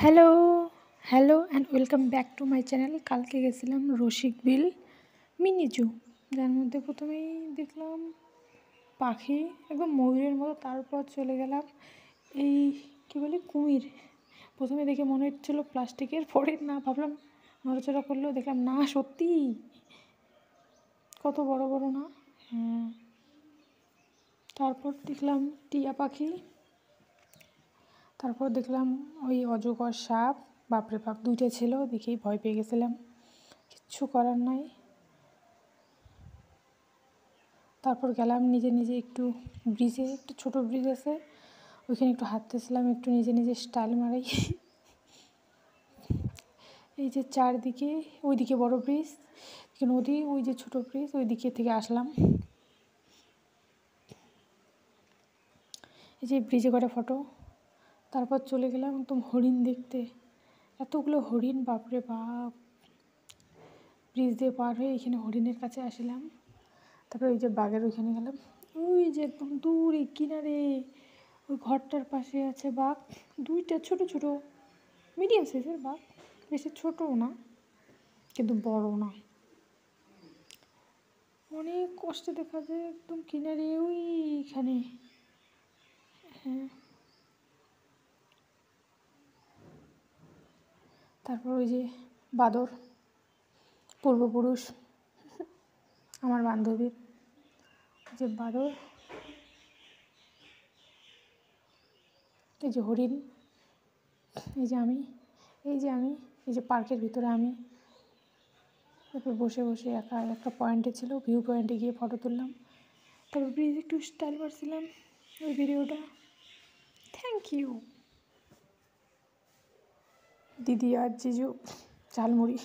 Hello hello and welcome back to my channel. কালকে গেছিলাম রসিক বিল মিনি জু, যার মধ্যে প্রথমেই দেখলাম পাখি একদম ময়ূরের মতো। তারপর চলে গেলাম এই কী বলে কুমির। প্রথমে দেখে মনে হচ্ছিলো প্লাস্টিকের, পরে না ভাবলাম নড়াচড়া করলেও দেখলাম না সত্যি কত বড় বড় না। হ্যাঁ, তারপর দেখলাম টিয়া পাখি, তারপর দেখলাম ওই অজগর সাপ। বাপরে বাপ, দুইটা ছিল, দেখেই ভয় পেয়ে গেছিলাম, কিচ্ছু করার নাই। তারপর গেলাম নিজে নিজে একটু ব্রিজে, একটু ছোটো ব্রিজ আছে ওইখানে একটু হাঁটতেছিলাম, একটু নিজে নিজে স্টাইল মারাই। এই যে চারদিকে, ওইদিকে বড় ব্রিজ, নদী, ওই যে ছোটো ব্রিজ, ওই দিকে থেকে আসলাম। এই যে ব্রিজে করে ফটো। তারপর চলে গেলাম একদম হরিণ দেখতে, এতগুলো হরিণ, বাপরে বাপ। ব্রিজ দিয়ে পার হয়ে এখানে হরিণের কাছে আসলাম। তারপরে ওই যে বাঘের ওইখানে গেলাম, ওই যে একদম দূরে কিনারে ওই ঘরটার পাশে আছে বাঘ, দুইটা ছোট ছোট মিডিয়াম সাইজের বাঘ, বেশি ছোটও না কিন্তু বড় না, অনেক কষ্টে দেখা যায় একদম কিনারে ওইখানে। হ্যাঁ, তারপর ওই যে বাদর, পূর্বপুরুষ আমার বান্ধবীর, যে বাদর, এই যে হরিণ, এই যে আমি, এই যে পার্কের ভিতরে আমি। তারপর বসে বসে একা একটা পয়েন্টে ছিল, ভিউ পয়েন্টে গিয়ে ফটো তুললাম। তারপর ব্রিজ একটু স্টাইল মারছিলাম ওই ভিডিওটা। থ্যাংক ইউ দিদি আর জিজু ঝালমুড়ি।